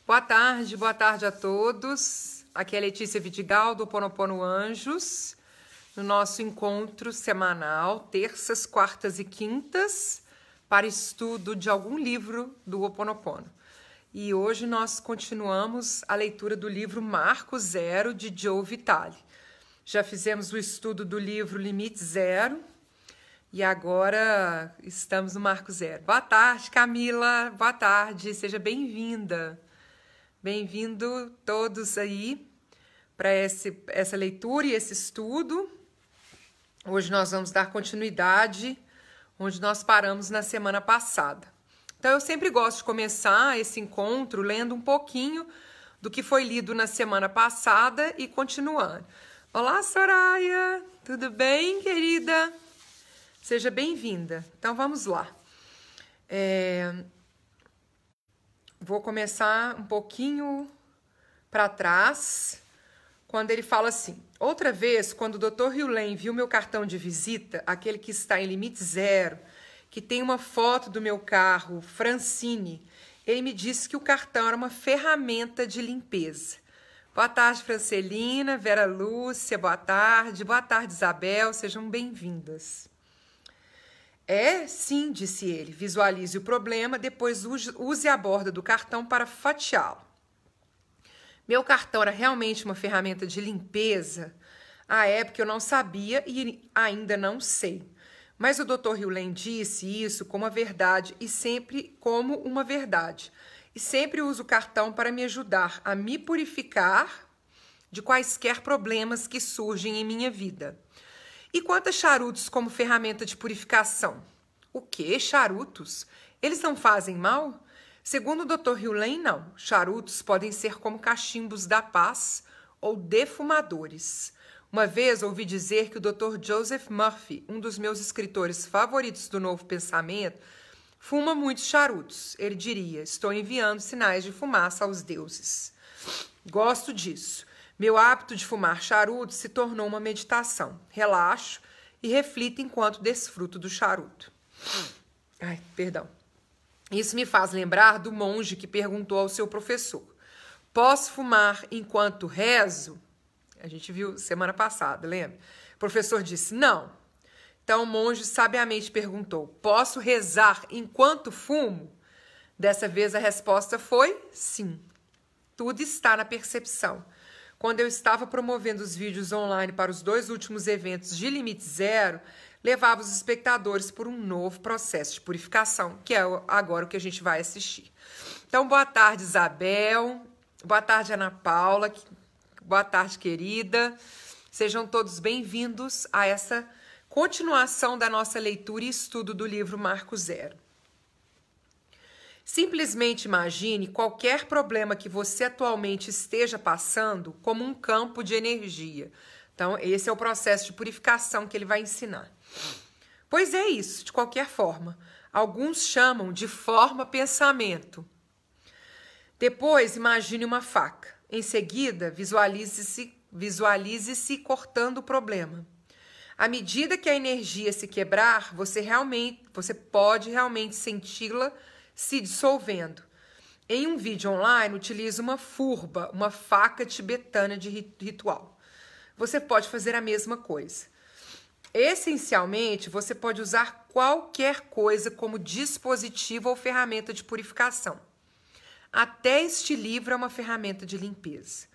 Boa tarde a todos. Aqui é Letícia Vidigal, do Ho'oponopono Anjos, no nosso encontro semanal, terças, quartas e quintas, para estudo de algum livro do Ho'oponopono. E hoje nós continuamos a leitura do livro Marco Zero, de Joe Vitale. Já fizemos o estudo do livro Limite Zero e agora estamos no Marco Zero. Boa tarde, Camila. Boa tarde, seja bem-vinda. Bem-vindo todos aí para essa leitura e esse estudo. Hoje nós vamos dar continuidade onde nós paramos na semana passada. Então eu sempre gosto de começar esse encontro lendo um pouquinho do que foi lido na semana passada e continuando. Olá, Soraya! Tudo bem, querida? Seja bem-vinda. Então vamos lá. Vou começar um pouquinho para trás, quando ele fala assim: outra vez, quando o Dr. Hughlane viu meu cartão de visita, aquele que está em limite zero, que tem uma foto do meu carro, Francine, ele me disse que o cartão era uma ferramenta de limpeza. Boa tarde, Francelina, Vera Lúcia, boa tarde, Isabel, sejam bem-vindas. Sim, disse ele, visualize o problema, depois use a borda do cartão para fatiá-lo. Meu cartão era realmente uma ferramenta de limpeza? À época eu não sabia e ainda não sei. Mas o Dr. Hughlane disse isso como uma verdade e sempre como uma verdade. E sempre uso o cartão para me ajudar a me purificar de quaisquer problemas que surgem em minha vida. E quanto a charutos como ferramenta de purificação? O quê? Charutos? Eles não fazem mal? Segundo o Dr. Hughlane, não. Charutos podem ser como cachimbos da paz ou defumadores. Uma vez ouvi dizer que o Dr. Joseph Murphy, um dos meus escritores favoritos do Novo Pensamento, fuma muitos charutos. Ele diria: estou enviando sinais de fumaça aos deuses. Gosto disso. Meu hábito de fumar charuto se tornou uma meditação. Relaxo e reflito enquanto desfruto do charuto. Isso me faz lembrar do monge que perguntou ao seu professor: posso fumar enquanto rezo? A gente viu semana passada, lembra? O professor disse não. Então o monge sabiamente perguntou: posso rezar enquanto fumo? Dessa vez a resposta foi sim. Tudo está na percepção. Quando eu estava promovendo os vídeos online para os 2 últimos eventos de Limite Zero, levava os espectadores por um novo processo de purificação, que é agora o que a gente vai assistir. Então, boa tarde, Isabel. Boa tarde, Ana Paula. Boa tarde, querida. Sejam todos bem-vindos a essa continuação da nossa leitura e estudo do livro Marco Zero. Simplesmente imagine qualquer problema que você atualmente esteja passando como um campo de energia. Então, esse é o processo de purificação que ele vai ensinar. Pois é isso, de qualquer forma. Alguns chamam de forma pensamento. Depois, imagine uma faca. Em seguida, visualize-se cortando o problema. À medida que a energia se quebrar, você pode realmente senti-la se dissolvendo. Em um vídeo online, utilize uma furba, uma faca tibetana de ritual. Você pode fazer a mesma coisa. Essencialmente, você pode usar qualquer coisa como dispositivo ou ferramenta de purificação. Até este livro é uma ferramenta de limpeza.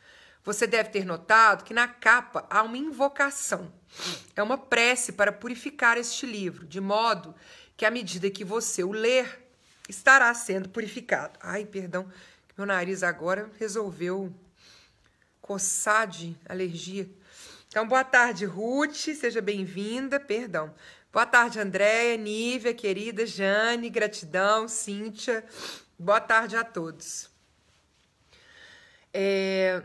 Você deve ter notado que na capa há uma invocação. É uma prece para purificar este livro, de modo que à medida que você o ler, estará sendo purificado. Perdão, meu nariz agora resolveu coçar de alergia. Então, boa tarde, Ruth, seja bem-vinda, perdão. Boa tarde, Andréia, Nívia, querida, Jane, gratidão, Cíntia. Boa tarde a todos.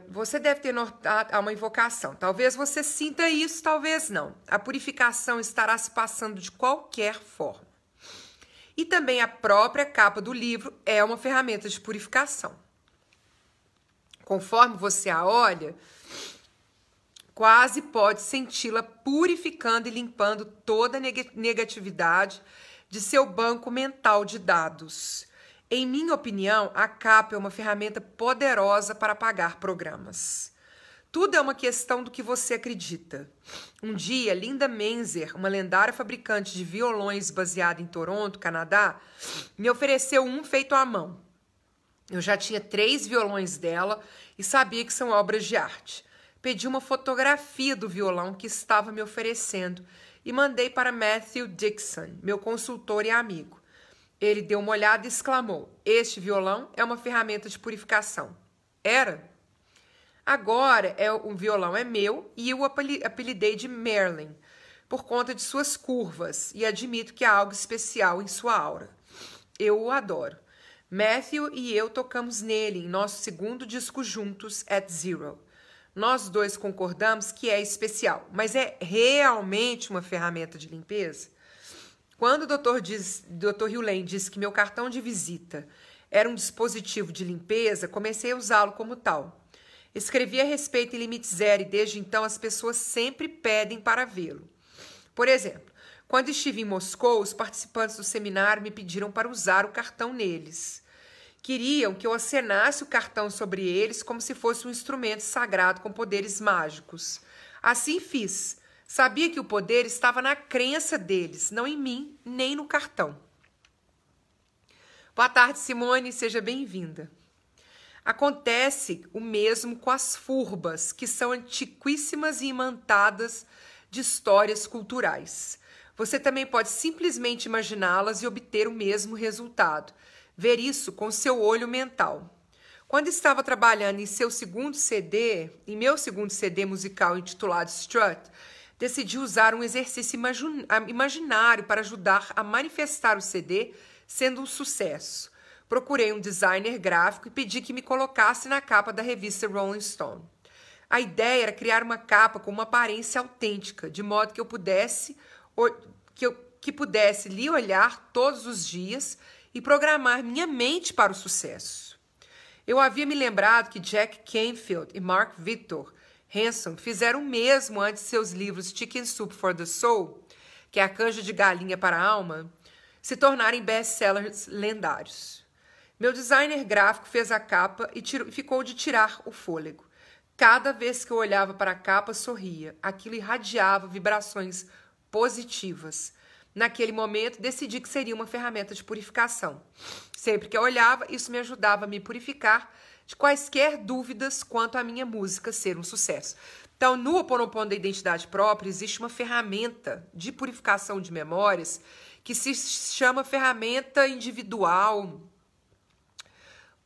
Você deve ter notado uma invocação. Talvez você sinta isso, talvez não. A purificação estará se passando de qualquer forma. E também a própria capa do livro é uma ferramenta de purificação. Conforme você a olha, quase pode senti-la purificando e limpando toda a negatividade de seu banco mental de dados. Em minha opinião, a capa é uma ferramenta poderosa para apagar programas. Tudo é uma questão do que você acredita. Um dia, Linda Menzer, uma lendária fabricante de violões baseada em Toronto, Canadá, me ofereceu um feito à mão. Eu já tinha 3 violões dela e sabia que são obras de arte. Pedi uma fotografia do violão que estava me oferecendo e mandei para Matthew Dixon, meu consultor e amigo. Ele deu uma olhada e exclamou: "Este violão é uma ferramenta de purificação." Era? Agora o violão é meu e eu o apelidei de Merlin, por conta de suas curvas, e admito que há algo especial em sua aura. Eu o adoro. Matthew e eu tocamos nele em nosso segundo disco juntos, At Zero. Nós dois concordamos que é especial, mas é realmente uma ferramenta de limpeza? Quando o Dr. Hugh Lane disse que meu cartão de visita era um dispositivo de limpeza, comecei a usá-lo como tal. Escrevi a respeito em Limite Zero e desde então as pessoas sempre pedem para vê-lo. Por exemplo, quando estive em Moscou, os participantes do seminário me pediram para usar o cartão neles. Queriam que eu acenasse o cartão sobre eles como se fosse um instrumento sagrado com poderes mágicos. Assim fiz. Sabia que o poder estava na crença deles, não em mim, nem no cartão. Boa tarde, Simone, seja bem-vinda. Acontece o mesmo com as furbas, que são antiquíssimas e imantadas de histórias culturais. Você também pode simplesmente imaginá-las e obter o mesmo resultado. Ver isso com seu olho mental. Quando estava trabalhando em meu segundo CD musical intitulado Strut, decidi usar um exercício imaginário para ajudar a manifestar o CD sendo um sucesso. Procurei um designer gráfico e pedi que me colocasse na capa da revista Rolling Stone. A ideia era criar uma capa com uma aparência autêntica, de modo que eu pudesse lhe olhar todos os dias e programar minha mente para o sucesso. Eu havia me lembrado que Jack Canfield e Mark Victor Hanson fizeram o mesmo antes de seus livros Chicken Soup for the Soul, que é a canja de galinha para a alma, se tornarem best-sellers lendários. Meu designer gráfico fez a capa e ficou de tirar o fôlego. Cada vez que eu olhava para a capa, sorria. Aquilo irradiava vibrações positivas. Naquele momento, decidi que seria uma ferramenta de purificação. Sempre que eu olhava, isso me ajudava a me purificar de quaisquer dúvidas quanto à minha música ser um sucesso. Então, no Ho Oponopono da identidade própria, existe uma ferramenta de purificação de memórias que se chama ferramenta individual.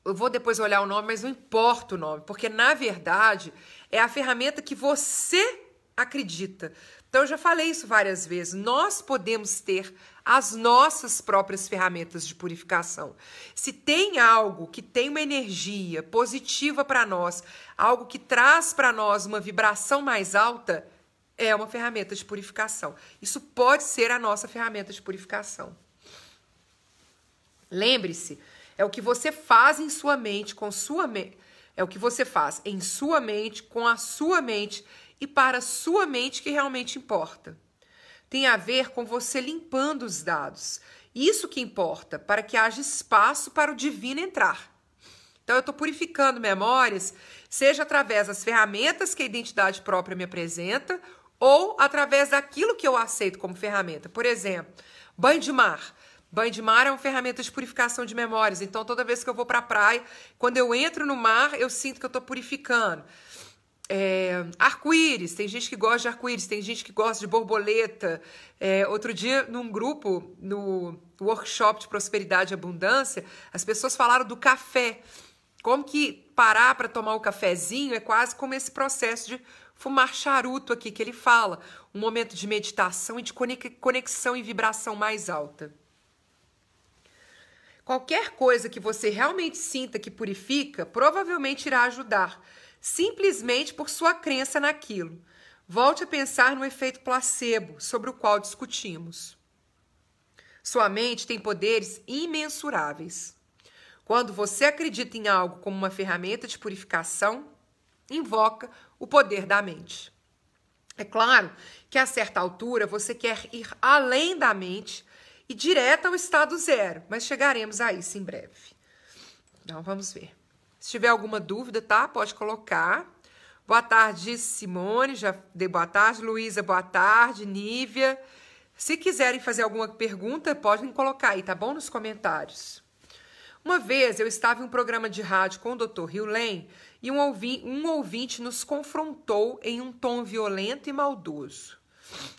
Eu vou depois olhar o nome, mas não importa o nome, porque, na verdade, é a ferramenta que você acredita. Então, eu já falei isso várias vezes. Nós podemos ter as nossas próprias ferramentas de purificação. Se tem algo que tem uma energia positiva para nós, algo que traz para nós uma vibração mais alta, é uma ferramenta de purificação. Isso pode ser a nossa ferramenta de purificação. Lembre-se, é o que você faz em sua mente, com sua mente. É o que você faz em sua mente, com a sua mente e para a sua mente que realmente importa. Tem a ver com você limpando os dados. Isso que importa, para que haja espaço para o divino entrar. Então, eu estou purificando memórias, seja através das ferramentas que a identidade própria me apresenta ou através daquilo que eu aceito como ferramenta. Por exemplo, banho de mar. Banho de mar é uma ferramenta de purificação de memórias. Então, toda vez que eu vou para a praia, quando eu entro no mar, eu sinto que eu estou purificando. Arco-íris, tem gente que gosta de arco-íris, tem gente que gosta de borboleta. Outro dia, num grupo, no workshop de prosperidade e abundância, as pessoas falaram do café. Como que parar para tomar o cafezinho é quase como esse processo de fumar charuto aqui que ele fala. Um momento de meditação e de conexão e vibração mais alta. Qualquer coisa que você realmente sinta que purifica, provavelmente irá ajudar, simplesmente por sua crença naquilo. Volte a pensar no efeito placebo, sobre o qual discutimos. Sua mente tem poderes imensuráveis. Quando você acredita em algo como uma ferramenta de purificação, invoca o poder da mente. É claro que a certa altura você quer ir além da mente e direto ao estado zero, mas chegaremos a isso em breve. Então, vamos ver. Se tiver alguma dúvida, tá? Pode colocar. Boa tarde, Simone. Já dei boa tarde. Luísa, boa tarde. Nívia. Se quiserem fazer alguma pergunta, podem colocar aí, tá bom? Nos comentários. Uma vez eu estava em um programa de rádio com o Dr. Hughley e um ouvinte nos confrontou em um tom violento e maldoso.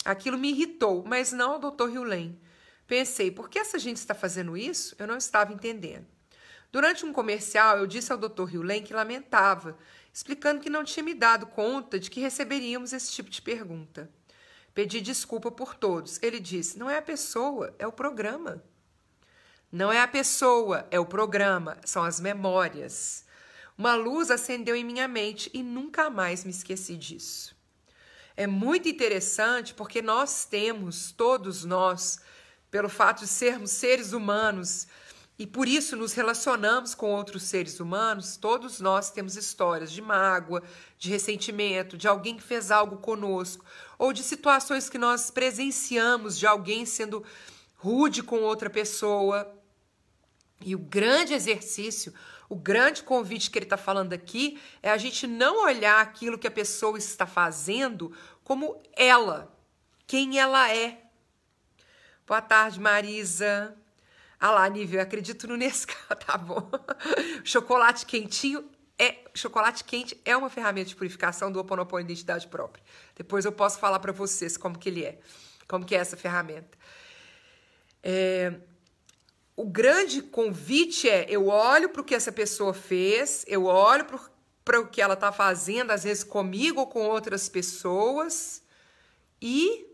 Aquilo me irritou, mas não ao Dr. Hughley. Pensei, por que essa gente está fazendo isso? Eu não estava entendendo. Durante um comercial, eu disse ao Dr. Hughley que lamentava, explicando que não tinha me dado conta de que receberíamos esse tipo de pergunta. Pedi desculpa por todos. Ele disse, não é a pessoa, é o programa. Não é a pessoa, é o programa, são as memórias. Uma luz acendeu em minha mente e nunca mais me esqueci disso. É muito interessante porque nós temos, todos nós, pelo fato de sermos seres humanos e por isso nos relacionamos com outros seres humanos, todos nós temos histórias de mágoa, de ressentimento, de alguém que fez algo conosco, ou de situações que nós presenciamos de alguém sendo rude com outra pessoa. E o grande exercício, o grande convite que ele está falando aqui é a gente não olhar aquilo que a pessoa está fazendo como ela, quem ela é. Boa tarde, Marisa. Ah lá, Nívia, eu acredito no Nescau, tá bom. Chocolate quente é uma ferramenta de purificação do Ho'oponopono Identidade Própria. Depois eu posso falar para vocês como que ele é, como que é essa ferramenta. O grande convite é, eu olho para o que essa pessoa fez, eu olho para o que ela está fazendo, às vezes comigo ou com outras pessoas, e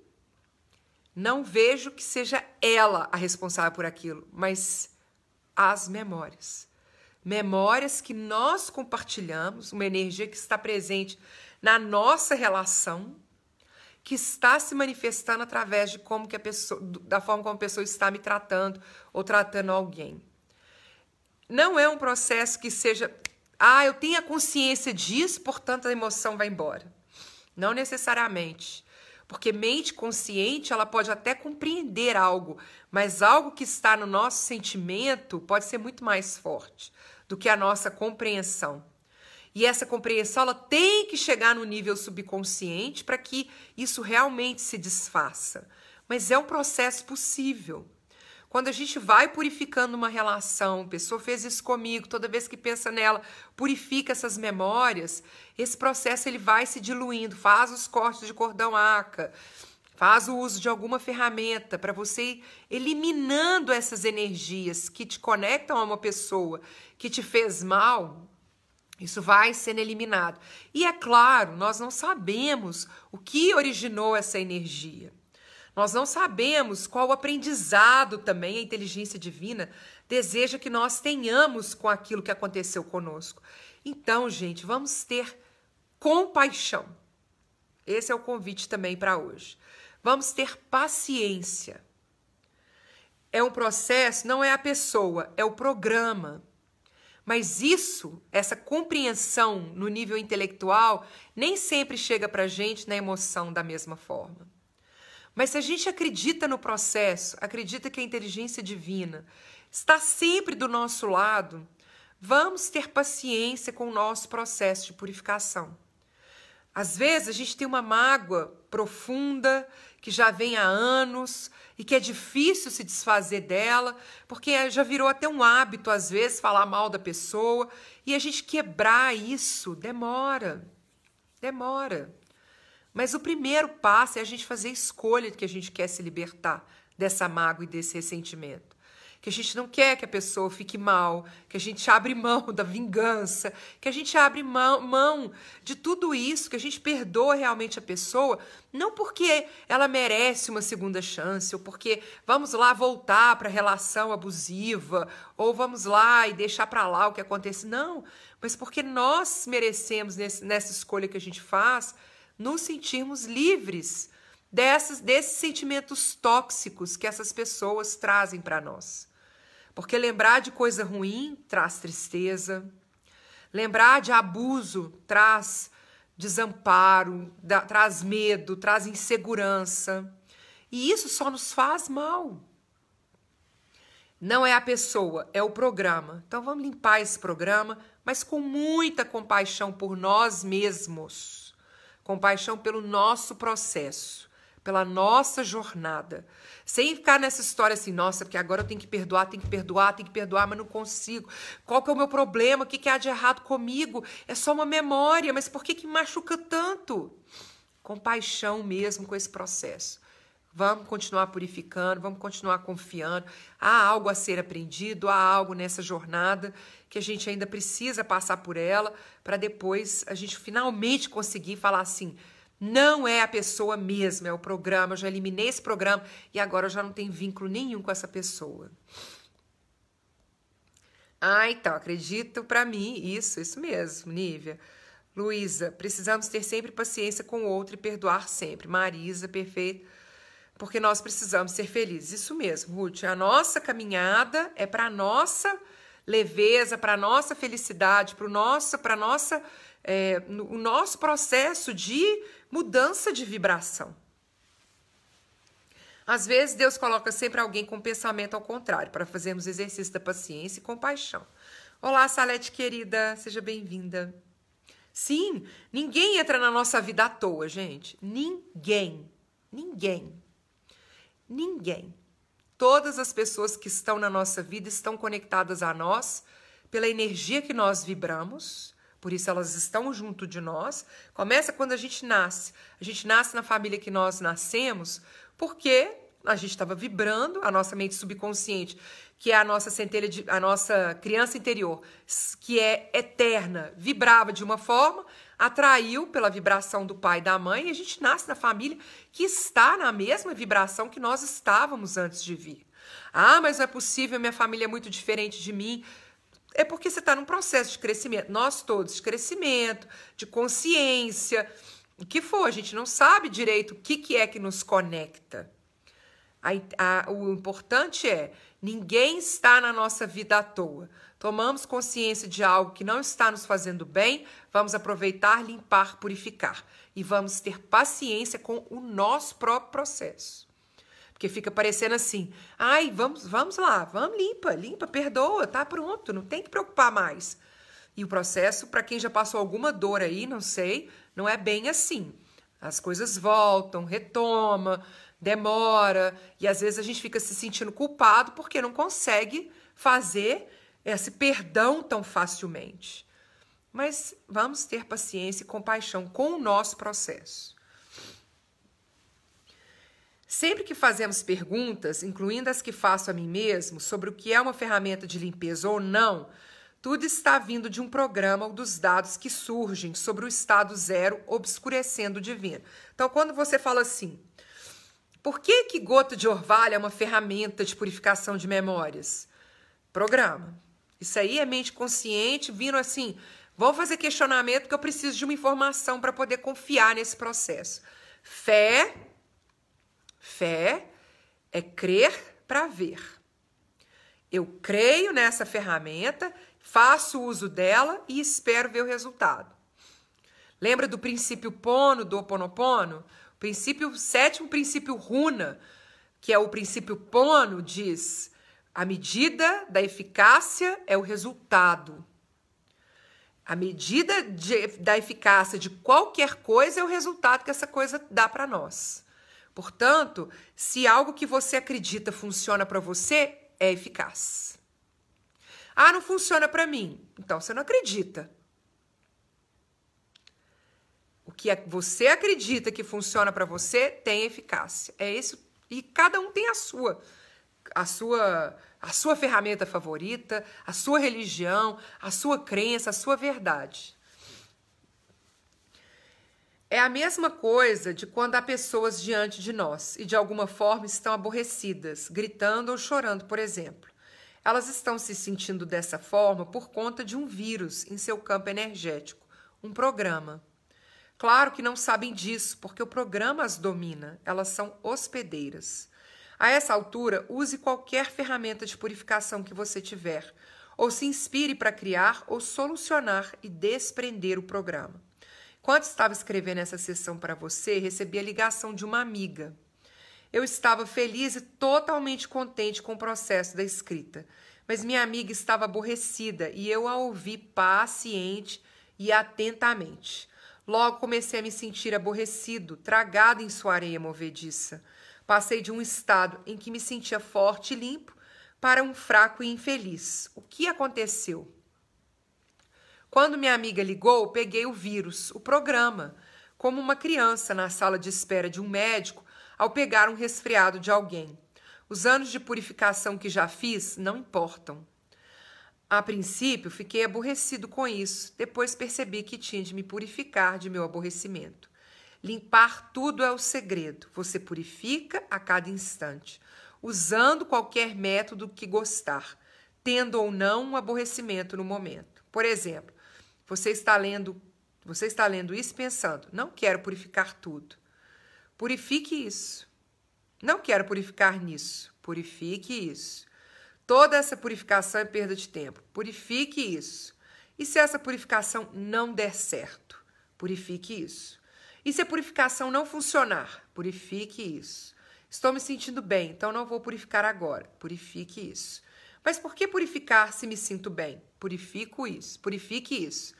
não vejo que seja ela a responsável por aquilo, mas as memórias. Memórias que nós compartilhamos, uma energia que está presente na nossa relação, que está se manifestando através de como que a pessoa, da forma como a pessoa está me tratando ou tratando alguém. Não é um processo que seja, eu tenho a consciência disso, portanto a emoção vai embora. Não necessariamente. Porque mente consciente, ela pode até compreender algo, mas algo que está no nosso sentimento pode ser muito mais forte do que a nossa compreensão. E essa compreensão ela tem que chegar no nível subconsciente para que isso realmente se desfaça. Mas é um processo possível. Quando a gente vai purificando uma relação, a pessoa fez isso comigo, toda vez que pensa nela, purifica essas memórias, esse processo ele vai se diluindo, faz os cortes de cordão ACA, faz o uso de alguma ferramenta para você ir eliminando essas energias que te conectam a uma pessoa que te fez mal. Isso vai sendo eliminado. E é claro, nós não sabemos o que originou essa energia. Nós não sabemos qual o aprendizado também a inteligência divina deseja que nós tenhamos com aquilo que aconteceu conosco. Então, gente, vamos ter compaixão. Esse é o convite também para hoje. Vamos ter paciência. É um processo, não é a pessoa, é o programa. Mas isso, essa compreensão no nível intelectual, nem sempre chega para a gente na emoção da mesma forma. Mas se a gente acredita no processo, acredita que a inteligência divina está sempre do nosso lado, vamos ter paciência com o nosso processo de purificação. Às vezes a gente tem uma mágoa profunda que já vem há anos e que é difícil se desfazer dela, porque já virou até um hábito, às vezes, falar mal da pessoa, e a gente quebrar isso demora. Mas o primeiro passo é a gente fazer a escolha de que a gente quer se libertar dessa mágoa e desse ressentimento. Que a gente não quer que a pessoa fique mal, que a gente abre mão da vingança, que a gente abre mão de tudo isso, que a gente perdoa realmente a pessoa, não porque ela merece uma segunda chance, ou porque vamos lá voltar para a relação abusiva, ou vamos lá e deixar para lá o que acontece. Não, mas porque nós merecemos, nessa escolha que a gente faz, nos sentirmos livres desses sentimentos tóxicos que essas pessoas trazem para nós. Porque lembrar de coisa ruim traz tristeza, lembrar de abuso traz desamparo, traz medo, traz insegurança. E isso só nos faz mal. Não é a pessoa, é o programa. Então vamos limpar esse programa, mas com muita compaixão por nós mesmos. Compaixão pelo nosso processo, pela nossa jornada. Sem ficar nessa história assim, nossa, porque agora eu tenho que perdoar, mas não consigo. Qual que é o meu problema? O que há de errado comigo? É só uma memória, mas por que me machuca tanto? Compaixão mesmo com esse processo. Vamos continuar purificando, vamos continuar confiando. Há algo a ser aprendido, há algo nessa jornada que a gente ainda precisa passar por ela para depois a gente finalmente conseguir falar assim, não é a pessoa mesmo, é o programa, eu já eliminei esse programa e agora eu já não tenho vínculo nenhum com essa pessoa. Então, acredito para mim, isso mesmo, Nívia. Luísa, precisamos ter sempre paciência com o outro e perdoar sempre. Marisa, perfeito. Porque nós precisamos ser felizes. Isso mesmo, Ruth. A nossa caminhada é para a nossa leveza, para a nossa felicidade, para o nosso processo de mudança de vibração. Às vezes, Deus coloca sempre alguém com pensamento ao contrário, para fazermos exercício da paciência e compaixão. Olá, Salete querida, seja bem-vinda. Sim, ninguém entra na nossa vida à toa, gente. Ninguém. Todas as pessoas que estão na nossa vida estão conectadas a nós pela energia que nós vibramos, por isso elas estão junto de nós. Começa quando a gente nasce. A gente nasce na família que nós nascemos porque a gente estava vibrando, a nossa mente subconsciente, que é a nossa centelha, a nossa criança interior, que é eterna, vibrava de uma forma, atraiu pela vibração do pai e da mãe, e a gente nasce na família que está na mesma vibração que nós estávamos antes de vir. Mas não é possível, minha família é muito diferente de mim. É porque você está num processo de crescimento. Nós todos, de crescimento, de consciência, o que for, a gente não sabe direito o que é que nos conecta. O importante é, ninguém está na nossa vida à toa. Tomamos consciência de algo que não está nos fazendo bem, vamos aproveitar, limpar, purificar. E vamos ter paciência com o nosso próprio processo. Porque fica parecendo assim, vamos lá, vamos, limpa, perdoa, tá pronto, não tem que preocupar mais. E o processo, para quem já passou alguma dor aí, não sei, não é bem assim. As coisas voltam, retoma, demora, e às vezes a gente fica se sentindo culpado porque não consegue fazer esse perdão tão facilmente. Mas vamos ter paciência e compaixão com o nosso processo. Sempre que fazemos perguntas, incluindo as que faço a mim mesmo, sobre o que é uma ferramenta de limpeza ou não, tudo está vindo de um programa ou dos dados que surgem sobre o estado zero, obscurecendo o divino. Então, quando você fala assim, por que gota de orvalho é uma ferramenta de purificação de memórias? Programa. Isso aí é mente consciente, vindo assim, vamos fazer questionamento porque eu preciso de uma informação para poder confiar nesse processo. Fé é crer para ver. Eu creio nessa ferramenta, faço uso dela e espero ver o resultado. Lembra do princípio Pono, do Ho'oponopono? O sétimo princípio Runa, que é o princípio Pono, diz: a medida da eficácia é o resultado. A medida da eficácia de qualquer coisa é o resultado que essa coisa dá para nós. Portanto, se algo que você acredita funciona para você, é eficaz. Não funciona para mim. Então, você não acredita. O que você acredita que funciona para você tem eficácia. É isso. E cada um tem a sua ferramenta favorita, a sua religião, a sua crença, a sua verdade. É a mesma coisa de quando há pessoas diante de nós e de alguma forma estão aborrecidas, gritando ou chorando, por exemplo. Elas estão se sentindo dessa forma por conta de um vírus em seu campo energético, um programa. Claro que não sabem disso, porque o programa as domina, elas são hospedeiras. A essa altura, use qualquer ferramenta de purificação que você tiver, ou se inspire para criar ou solucionar e desprender o programa. Quando estava escrevendo essa sessão para você, recebi a ligação de uma amiga. Eu estava feliz e totalmente contente com o processo da escrita, mas minha amiga estava aborrecida e eu a ouvi paciente e atentamente. Logo comecei a me sentir aborrecido, tragado em sua areia movediça. Passei de um estado em que me sentia forte e limpo para um fraco e infeliz. O que aconteceu? Quando minha amiga ligou, peguei o vírus, o programa, como uma criança na sala de espera de um médico ao pegar um resfriado de alguém. Os anos de purificação que já fiz não importam. A princípio, fiquei aborrecido com isso. Depois percebi que tinha de me purificar de meu aborrecimento. Limpar tudo é o segredo. Você purifica a cada instante, usando qualquer método que gostar, tendo ou não um aborrecimento no momento. Por exemplo, você está lendo isso pensando, não quero purificar tudo. Purifique isso. Não quero purificar nisso. Purifique isso. Toda essa purificação é perda de tempo. Purifique isso. E se essa purificação não der certo? Purifique isso. E se a purificação não funcionar? Purifique isso. Estou me sentindo bem, então não vou purificar agora. Purifique isso. Mas por que purificar se me sinto bem? Purifico isso. Purifique isso.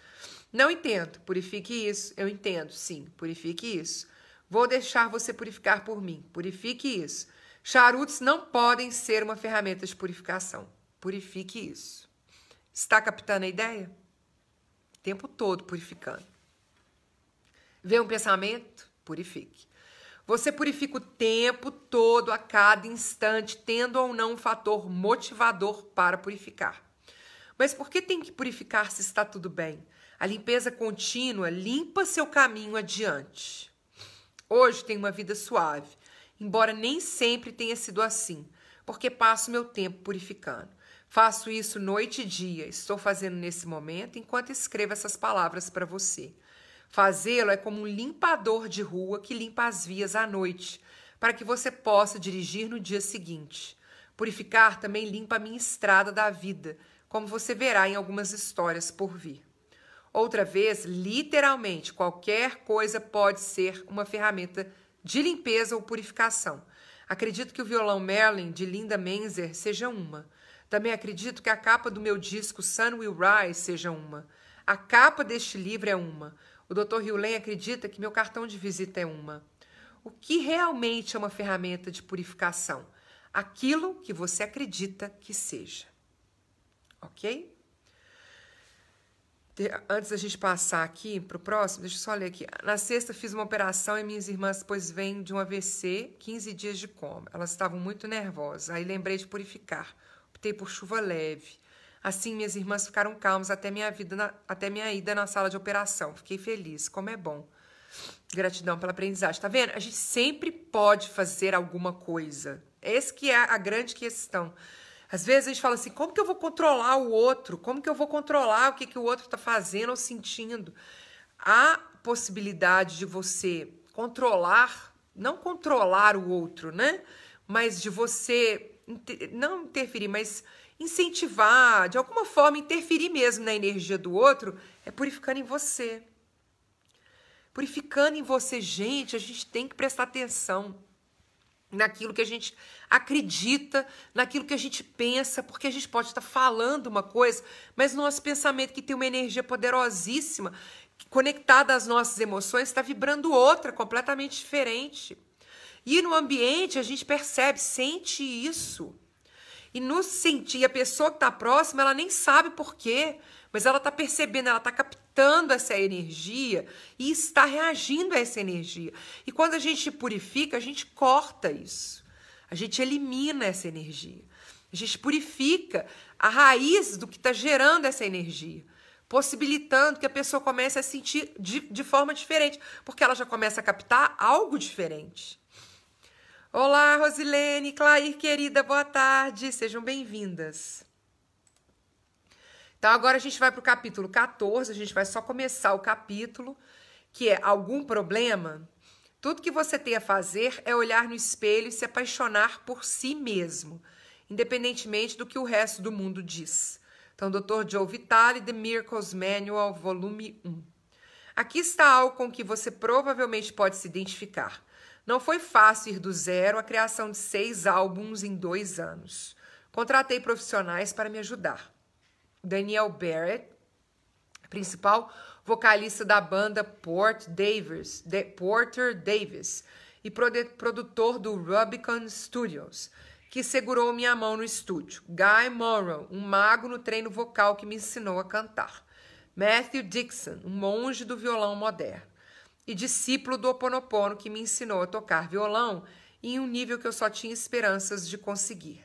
Não entendo. Purifique isso. Eu entendo, sim. Purifique isso. Vou deixar você purificar por mim. Purifique isso. Charutos não podem ser uma ferramenta de purificação. Purifique isso. Está captando a ideia? O tempo todo purificando. Vê um pensamento? Purifique. Você purifica o tempo todo, a cada instante, tendo ou não um fator motivador para purificar. Mas por que tem que purificar se está tudo bem? A limpeza contínua limpa seu caminho adiante. Hoje tenho uma vida suave, embora nem sempre tenha sido assim, porque passo meu tempo purificando. Faço isso noite e dia, estou fazendo nesse momento enquanto escrevo essas palavras para você. Fazê-lo é como um limpador de rua que limpa as vias à noite, para que você possa dirigir no dia seguinte. Purificar também limpa a minha estrada da vida, como você verá em algumas histórias por vir. Outra vez, literalmente, qualquer coisa pode ser uma ferramenta de limpeza ou purificação. Acredito que o violão Merlin, de Linda Menzer, seja uma. Também acredito que a capa do meu disco Sun Will Rise seja uma. A capa deste livro é uma. O Dr. Hugh acredita que meu cartão de visita é uma. O que realmente é uma ferramenta de purificação? Aquilo que você acredita que seja. Ok? Antes da gente passar aqui para o próximo, deixa eu só ler aqui. Na sexta fiz uma operação e minhas irmãs depois vêm de um AVC, 15 dias de coma. Elas estavam muito nervosas. Aí lembrei de purificar. Optei por chuva leve. Assim, minhas irmãs ficaram calmas até minha ida na sala de operação. Fiquei feliz, como é bom. Gratidão pela aprendizagem. Tá vendo? A gente sempre pode fazer alguma coisa. Essa que é a grande questão. Às vezes a gente fala assim, como que eu vou controlar o outro? Como que eu vou controlar o que o outro está fazendo ou sentindo? Há possibilidade de você controlar, não controlar o outro, né? Mas de você, não interferir, mas incentivar, de alguma forma interferir mesmo na energia do outro, é purificando em você. Purificando em você, gente, a gente tem que prestar atenção naquilo que a gente acredita, naquilo que a gente pensa, porque a gente pode estar falando uma coisa, mas nosso pensamento, que tem uma energia poderosíssima, conectada às nossas emoções, está vibrando outra, completamente diferente. E no ambiente a gente percebe, sente isso. E no sentir, a pessoa que está próxima, ela nem sabe por quê, mas ela está percebendo, ela está captando essa energia e está reagindo a essa energia. E quando a gente purifica, a gente corta isso. A gente elimina essa energia. A gente purifica a raiz do que está gerando essa energia, possibilitando que a pessoa comece a sentir de forma diferente, porque ela já começa a captar algo diferente. Olá, Rosilene, Clair, querida, boa tarde, sejam bem-vindas. Então, agora a gente vai para o capítulo 14, a gente vai só começar o capítulo, que é algum problema? Tudo que você tem a fazer é olhar no espelho e se apaixonar por si mesmo, independentemente do que o resto do mundo diz. Então, Dr. Joe Vitale, The Miracles Manual, volume 1. Aqui está algo com que você provavelmente pode se identificar. Não foi fácil ir do zero à criação de 6 álbuns em 2 anos. Contratei profissionais para me ajudar. Daniel Barrett, principal vocalista da banda Porter Davis e produtor do Rubicon Studios, que segurou minha mão no estúdio. Guy Morrow, um mago no treino vocal que me ensinou a cantar. Matthew Dixon, um monge do violão moderno e discípulo do Ho Oponopono, que me ensinou a tocar violão em um nível que eu só tinha esperanças de conseguir.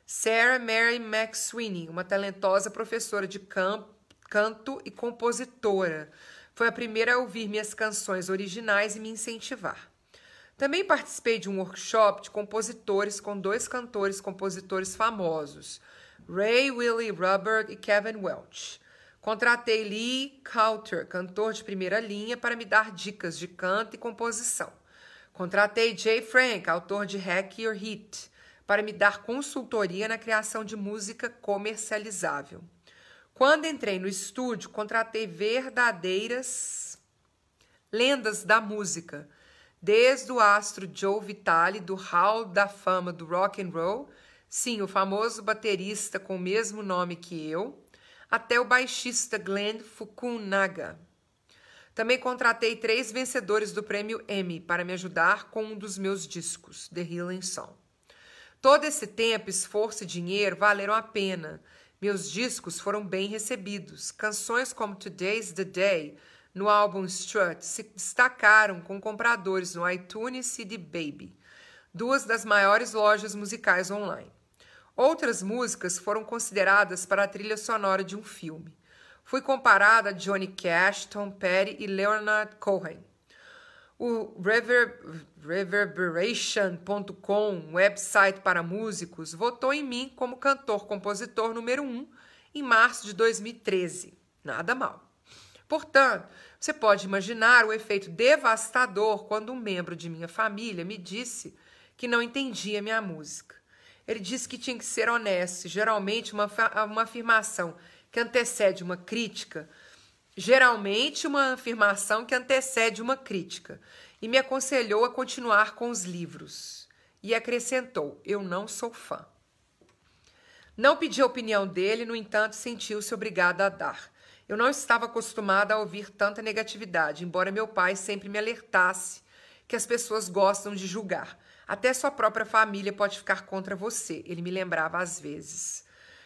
Sarah Mary McSweeney, uma talentosa professora de canto e compositora. Foi a primeira a ouvir minhas canções originais e me incentivar. Também participei de um workshop de compositores com 2 cantores-compositores famosos, Ray Willie Ruberg e Kevin Welch. Contratei Lee Coulter, cantor de primeira linha, para me dar dicas de canto e composição. Contratei Jay Frank, autor de Hack Your Hit, para me dar consultoria na criação de música comercializável. Quando entrei no estúdio, contratei verdadeiras lendas da música, desde o astro Joe Vitale, do Hall da Fama do Rock and Roll, sim, o famoso baterista com o mesmo nome que eu, até o baixista Glenn Fukunaga. Também contratei 3 vencedores do prêmio Emmy para me ajudar com um dos meus discos, The Healing Song. Todo esse tempo, esforço e dinheiro valeram a pena. Meus discos foram bem recebidos. Canções como Today's the Day, no álbum Strut, se destacaram com compradores no iTunes e CD Baby, 2 das maiores lojas musicais online. Outras músicas foram consideradas para a trilha sonora de um filme. Fui comparada a Johnny Cash, Tom Petty e Leonard Cohen. O Reverberation.com, um website para músicos, votou em mim como cantor-compositor número 1 em março de 2013. Nada mal. Portanto, você pode imaginar o efeito devastador quando um membro de minha família me disse que não entendia minha música. Ele disse que tinha que ser honesto. Geralmente, uma afirmação que antecede uma crítica, e me aconselhou a continuar com os livros. E acrescentou, eu não sou fã. Não pedi a opinião dele, no entanto, sentiu-se obrigada a dar. Eu não estava acostumada a ouvir tanta negatividade, embora meu pai sempre me alertasse que as pessoas gostam de julgar. Até sua própria família pode ficar contra você, ele me lembrava às vezes.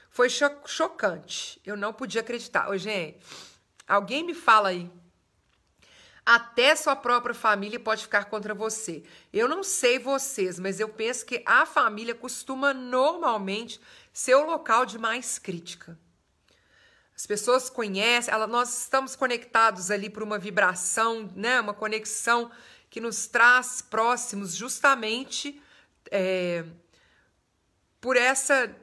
Foi chocante, eu não podia acreditar. Ô, gente, alguém me fala aí. Até sua própria família pode ficar contra você. Eu não sei vocês, mas eu penso que a família costuma normalmente ser o local de mais crítica. As pessoas conhecem, nós estamos conectados ali por uma vibração, né? Uma conexão que nos traz próximos justamente por essa,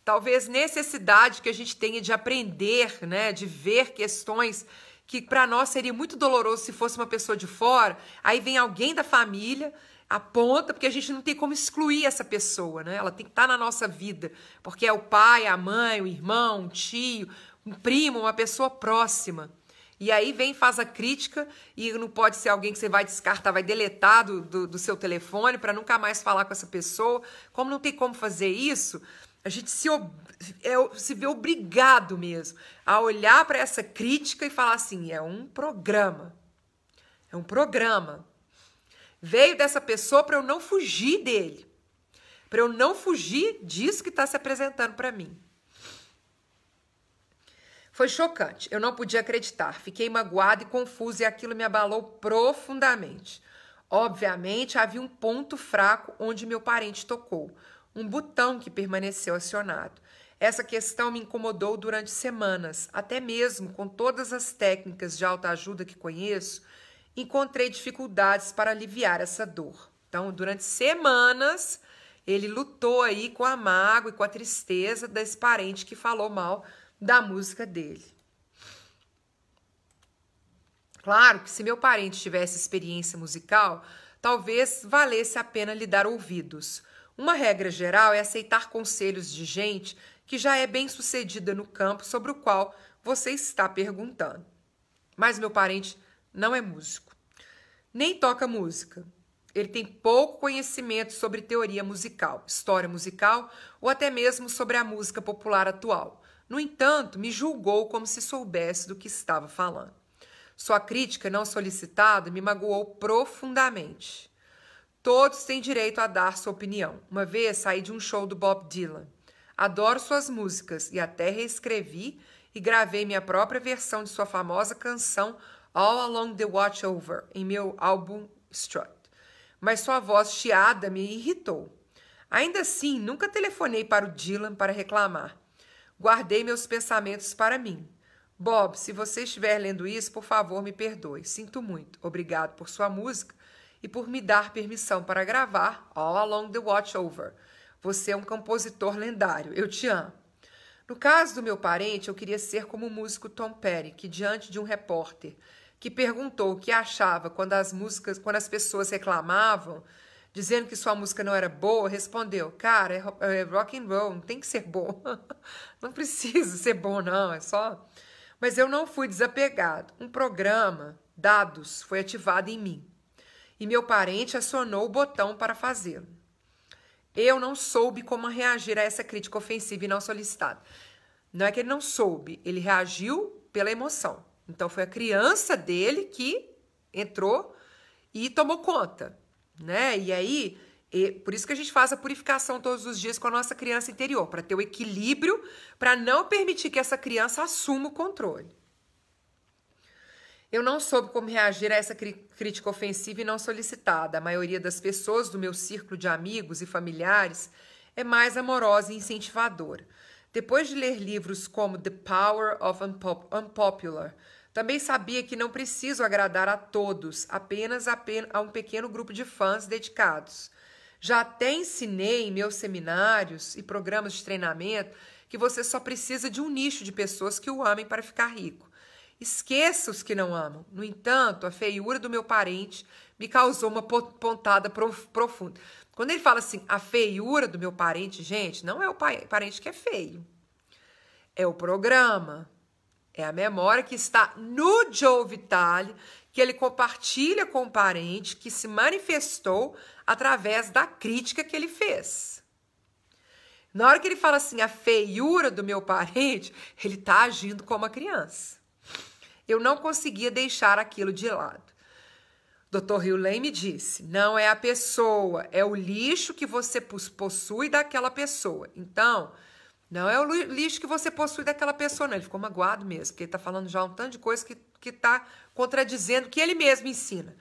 talvez, necessidade que a gente tenha de aprender, né? De ver questões que para nós seria muito doloroso se fosse uma pessoa de fora. Aí vem alguém da família, aponta, porque a gente não tem como excluir essa pessoa, né? Ela tem que estar na nossa vida, porque é o pai, a mãe, o irmão, um tio, um primo, uma pessoa próxima. E aí vem, faz a crítica, e não pode ser alguém que você vai descartar, vai deletar do seu telefone para nunca mais falar com essa pessoa. Como não tem como fazer isso, a gente se vê obrigado mesmo a olhar para essa crítica e falar assim, é um programa. É um programa. Veio dessa pessoa para eu não fugir dele. Para eu não fugir disso que está se apresentando para mim. Foi chocante, eu não podia acreditar, fiquei magoada e confusa e aquilo me abalou profundamente. Obviamente, havia um ponto fraco onde meu parente tocou, um botão que permaneceu acionado. Essa questão me incomodou durante semanas, até mesmo com todas as técnicas de autoajuda que conheço, encontrei dificuldades para aliviar essa dor. Então, durante semanas, ele lutou aí com a mágoa e com a tristeza desse parente que falou mal da música dele. Claro que se meu parente tivesse experiência musical, talvez valesse a pena lhe dar ouvidos. Uma regra geral é aceitar conselhos de gente que já é bem-sucedida no campo sobre o qual você está perguntando. Mas meu parente não é músico, nem toca música. ele tem pouco conhecimento sobre teoria musical, história musical ou até mesmo sobre a música popular atual. No entanto, me julgou como se soubesse do que estava falando. Sua crítica não solicitada me magoou profundamente. Todos têm direito a dar sua opinião. Uma vez saí de um show do Bob Dylan. Adoro suas músicas e até reescrevi e gravei minha própria versão de sua famosa canção All Along the Watchover em meu álbum Strut. Mas sua voz chiada me irritou. Ainda assim, nunca telefonei para o Dylan para reclamar. Guardei meus pensamentos para mim. Bob, se você estiver lendo isso, por favor, me perdoe. Sinto muito. Obrigado por sua música e por me dar permissão para gravar All Along the Watchover. Você é um compositor lendário. Eu te amo. No caso do meu parente, eu queria ser como o músico Tom Petty, que diante de um repórter que perguntou o que achava quando as pessoas reclamavam, dizendo que sua música não era boa, respondeu: cara, é rock and roll, não tem que ser bom. Não precisa ser bom, não, é só... Mas eu não fui desapegado. Um programa, dados, foi ativado em mim. E meu parente acionou o botão para fazê-lo. Eu não soube como reagir a essa crítica ofensiva e não solicitada. Não é que ele não soube, ele reagiu pela emoção. Então foi a criança dele que entrou e tomou conta, né? E aí, por isso que a gente faz a purificação todos os dias com a nossa criança interior, para ter o equilíbrio, para não permitir que essa criança assuma o controle. Eu não soube como reagir a essa crítica ofensiva e não solicitada. A maioria das pessoas do meu círculo de amigos e familiares é mais amorosa e incentivadora. Depois de ler livros como The Power of Unpopular, também sabia que não preciso agradar a todos, apenas a um pequeno grupo de fãs dedicados. Já até ensinei em meus seminários e programas de treinamento que você só precisa de um nicho de pessoas que o amem para ficar rico. Esqueça os que não amam. No entanto, a feiura do meu parente me causou uma pontada profunda. Quando ele fala assim, a feiura do meu parente, gente, não é o parente que é feio. É o programa. É a memória que está no Joe Vitale, que ele compartilha com o parente, que se manifestou através da crítica que ele fez. Na hora que ele fala assim, a feiura do meu parente, ele está agindo como a criança. Eu não conseguia deixar aquilo de lado. Dr. Hugh Lane me disse, não é a pessoa, é o lixo que você possui daquela pessoa. Então, não é o lixo que você possui daquela pessoa, não. Ele ficou magoado mesmo, porque ele está falando já um tanto de coisa que está contradizendo o que ele mesmo ensina.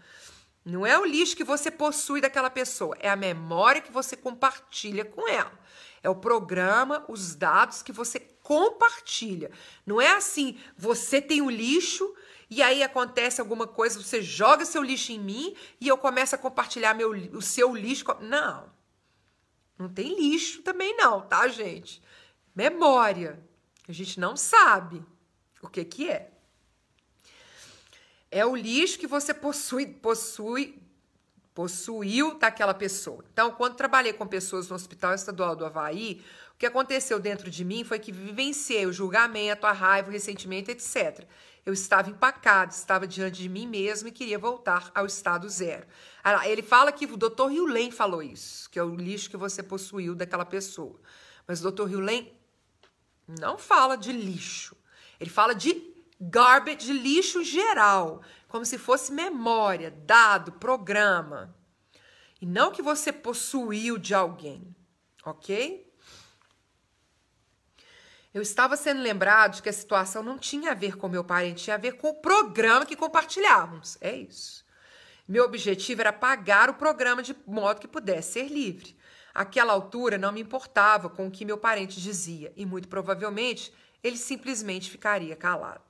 Não é o lixo que você possui daquela pessoa, é a memória que você compartilha com ela. É o programa, os dados que você compartilha. Não é assim, você tem o lixo e aí acontece alguma coisa, você joga seu lixo em mim e eu começo a compartilhar o seu lixo. Não, não tem lixo também não, tá, gente? Memória, a gente não sabe o que é. É o lixo que você possuiu daquela pessoa. Então, quando trabalhei com pessoas no Hospital Estadual do Havaí, o que aconteceu dentro de mim foi que vivenciei o julgamento, a raiva, o ressentimento, etc. Eu estava empacado, estava diante de mim mesmo e queria voltar ao estado zero. Ele fala que o Dr. Hugh Lane falou isso, que é o lixo que você possuiu daquela pessoa. Mas o Dr. Hugh Lane não fala de lixo. Ele fala de garbage, de lixo geral, como se fosse memória, dado, programa. E não que você possuiu de alguém, ok? Eu estava sendo lembrado de que a situação não tinha a ver com meu parente, tinha a ver com o programa que compartilhávamos. É isso. Meu objetivo era apagar o programa de modo que pudesse ser livre. Àquela altura não me importava com o que meu parente dizia e muito provavelmente ele simplesmente ficaria calado.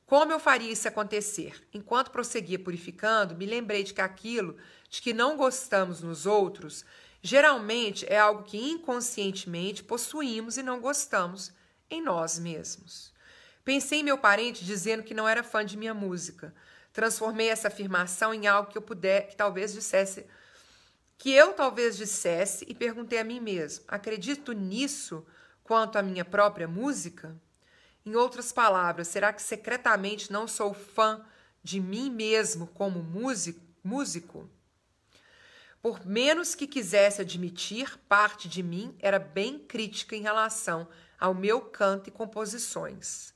Como eu faria isso acontecer? Enquanto prosseguia purificando, me lembrei de que aquilo de que não gostamos nos outros, geralmente é algo que inconscientemente possuímos e não gostamos em nós mesmos. Pensei em meu parente dizendo que não era fã de minha música. Transformei essa afirmação em algo que eu talvez dissesse e perguntei a mim mesmo, acredito nisso quanto à minha própria música? Em outras palavras, será que secretamente não sou fã de mim mesmo como músico? Por menos que quisesse admitir, parte de mim era bem crítica em relação ao meu canto e composições.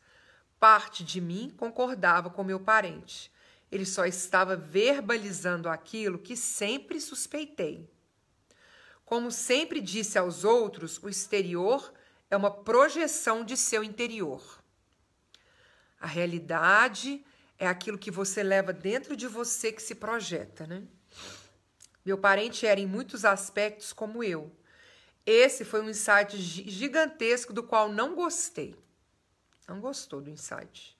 Parte de mim concordava com meu parente. Ele só estava verbalizando aquilo que sempre suspeitei. Como sempre disse aos outros, o exterior é uma projeção de seu interior. A realidade é aquilo que você leva dentro de você que se projeta, né? Meu parente era em muitos aspectos como eu. Esse foi um insight gigantesco do qual não gostei. Não gostou do insight.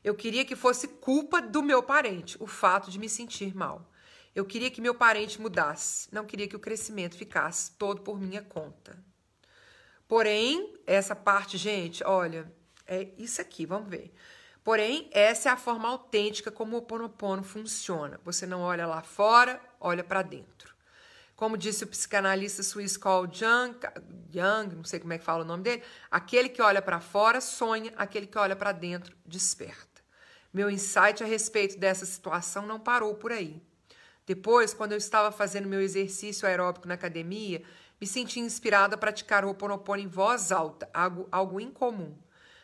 Eu queria que fosse culpa do meu parente, o fato de me sentir mal. Eu queria que meu parente mudasse. Não queria que o crescimento ficasse todo por minha conta. Porém, essa parte, gente, olha, é isso aqui, vamos ver. Porém, essa é a forma autêntica como o Ho'oponopono funciona. Você não olha lá fora, olha para dentro. Como disse o psicanalista suíço Carl Jung, não sei como é que fala o nome dele, aquele que olha para fora sonha, aquele que olha para dentro desperta. Meu insight a respeito dessa situação não parou por aí. Depois, quando eu estava fazendo meu exercício aeróbico na academia, me senti inspirada a praticar o Ho'oponopono em voz alta, algo incomum.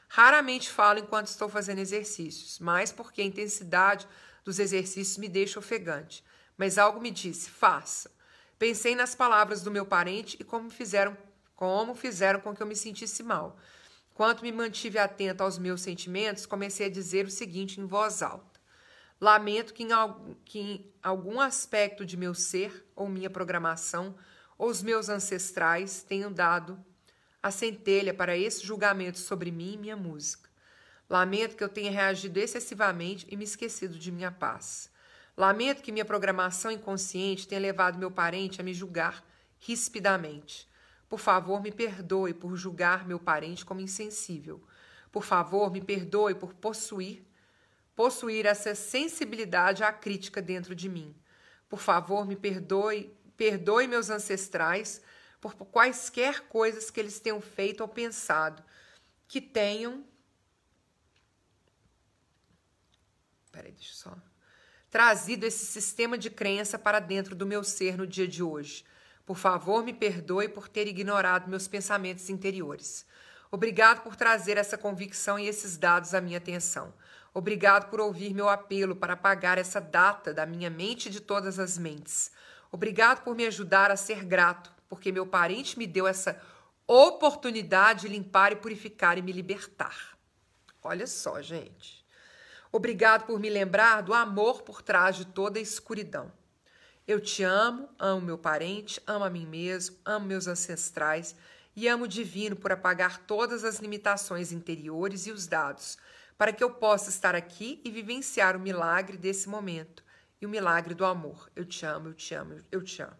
Raramente falo enquanto estou fazendo exercícios, mais porque a intensidade dos exercícios me deixa ofegante. Mas algo me disse, faça. Pensei nas palavras do meu parente e como fizeram com que eu me sentisse mal. Enquanto me mantive atenta aos meus sentimentos, comecei a dizer o seguinte em voz alta. Lamento que em algum aspecto de meu ser, ou minha programação, ou os meus ancestrais tenham dado a centelha para esse julgamento sobre mim e minha música. Lamento que eu tenha reagido excessivamente e me esquecido de minha paz. Lamento que minha programação inconsciente tenha levado meu parente a me julgar rispidamente. Por favor, me perdoe por julgar meu parente como insensível. Por favor, me perdoe por possuir essa sensibilidade à crítica dentro de mim. Por favor, me perdoe meus ancestrais por quaisquer coisas que eles tenham feito ou pensado, que tenham trazido esse sistema de crença para dentro do meu ser no dia de hoje. Por favor, me perdoe por ter ignorado meus pensamentos interiores. Obrigado por trazer essa convicção e esses dados à minha atenção. Obrigado por ouvir meu apelo para apagar essa data da minha mente e de todas as mentes. Obrigado por me ajudar a ser grato, porque meu parente me deu essa oportunidade de limpar e purificar e me libertar. Olha só, gente. Obrigado por me lembrar do amor por trás de toda a escuridão. Eu te amo meu parente, amo a mim mesmo, amo meus ancestrais e amo o divino por apagar todas as limitações interiores e os dados, para que eu possa estar aqui e vivenciar o milagre desse momento e o milagre do amor. Eu te amo, eu te amo, eu te amo.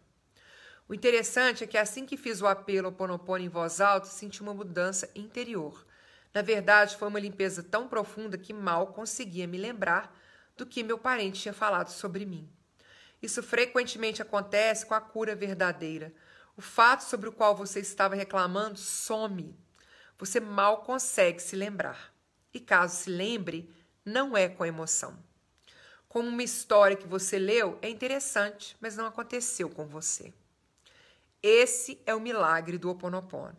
O interessante é que assim que fiz o apelo ao Ho'oponopono em voz alta, senti uma mudança interior. Na verdade, foi uma limpeza tão profunda que mal conseguia me lembrar do que meu parente tinha falado sobre mim. Isso frequentemente acontece com a cura verdadeira. O fato sobre o qual você estava reclamando some. Você mal consegue se lembrar. E caso se lembre, não é com emoção. Como uma história que você leu, é interessante, mas não aconteceu com você. Esse é o milagre do Ho'oponopono.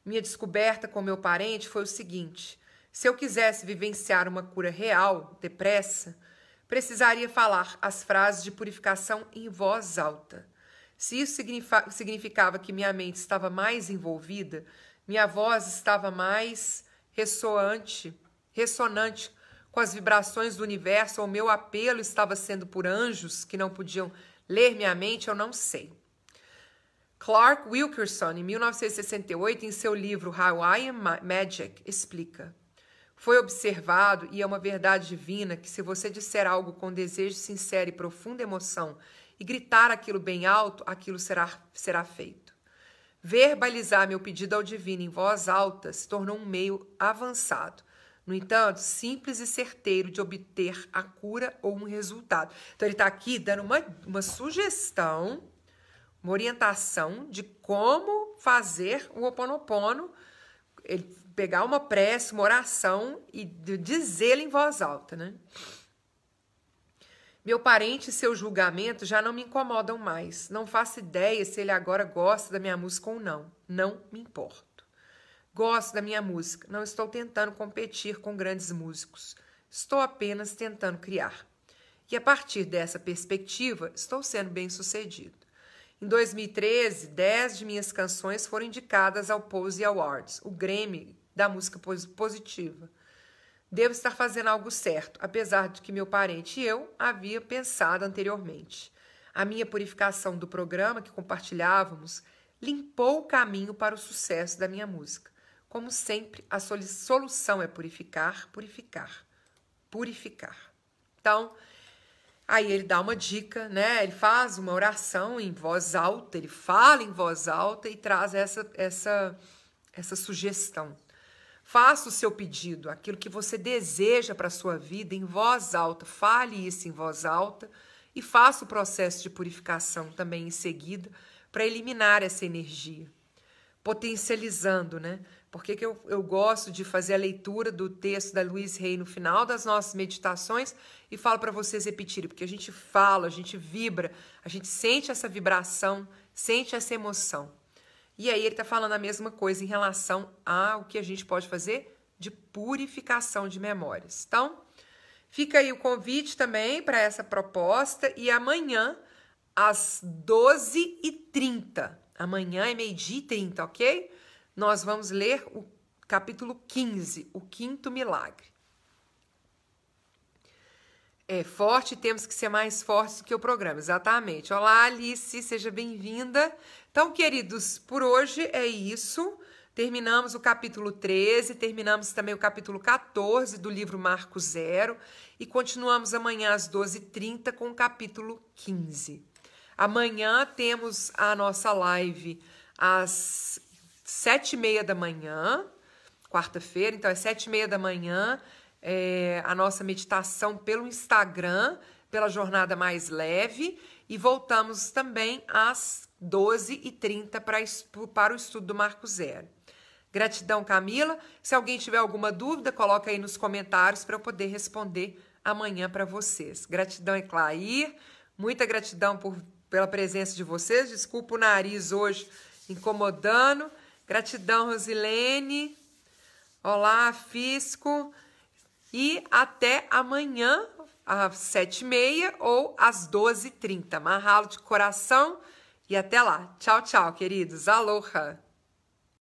Minha descoberta com meu parente foi o seguinte: se eu quisesse vivenciar uma cura real, depressa, precisaria falar as frases de purificação em voz alta. Se isso significava que minha mente estava mais envolvida, minha voz estava mais ressonante com as vibrações do universo, ou meu apelo estava sendo por anjos que não podiam ler minha mente, eu não sei. Clark Wilkerson, em 1968, em seu livro Hawaiian Magic, explica: foi observado, e é uma verdade divina, que se você disser algo com desejo sincero e profunda emoção e gritar aquilo bem alto, aquilo será feito. Verbalizar meu pedido ao divino em voz alta se tornou um meio avançado, no entanto, simples e certeiro de obter a cura ou um resultado. Então, ele está aqui dando uma sugestão, uma orientação de como fazer o Ho'oponopono, ele pegar uma prece, uma oração e dizê-la em voz alta, né? Meu parente e seu julgamento já não me incomodam mais. Não faço ideia se ele agora gosta da minha música ou não. Não me importo. Gosto da minha música. Não estou tentando competir com grandes músicos. Estou apenas tentando criar. E a partir dessa perspectiva, estou sendo bem-sucedido. Em 2013, 10 de minhas canções foram indicadas ao Posse Awards, o Grammy da música positiva. Devo estar fazendo algo certo, apesar de que meu parente e eu havia pensado anteriormente. A minha purificação do programa que compartilhávamos limpou o caminho para o sucesso da minha música. Como sempre, a solução é purificar, purificar, purificar. Então, aí ele dá uma dica, né? Ele faz uma oração em voz alta, ele fala em voz alta e traz essa sugestão. Faça o seu pedido, aquilo que você deseja para a sua vida em voz alta. Fale isso em voz alta e faça o processo de purificação também em seguida para eliminar essa energia. Potencializando, né? Por que eu gosto de fazer a leitura do texto da Louise Hay no final das nossas meditações e falo para vocês repetirem? Porque a gente fala, a gente vibra, a gente sente essa vibração, sente essa emoção. E aí ele está falando a mesma coisa em relação ao que a gente pode fazer de purificação de memórias. Então, fica aí o convite também para essa proposta e amanhã às 12h30, amanhã é 12h30, ok? Nós vamos ler o capítulo 15, o quinto milagre. É forte, temos que ser mais fortes do que o programa, exatamente. Olá, Alice, seja bem-vinda. Então, queridos, por hoje é isso. Terminamos o capítulo 13, terminamos também o capítulo 14 do livro Marco Zero e continuamos amanhã às 12h30 com o capítulo 15. Amanhã temos a nossa live às 7h30 da manhã, quarta-feira, então é 7h30 da manhã, a nossa meditação pelo Instagram, pela Jornada Mais Leve, e voltamos também às 12h30 para o estudo do Marco Zero. Gratidão, Camila. Se alguém tiver alguma dúvida, coloca aí nos comentários para eu poder responder amanhã para vocês. Gratidão, Eclair. Muita gratidão pela presença de vocês. Desculpa o nariz hoje incomodando. Gratidão, Rosilene. Olá, Fisco. E até amanhã, às 7h30 ou às 12h30. Mahalo de coração e até lá. Tchau, tchau, queridos. Aloha!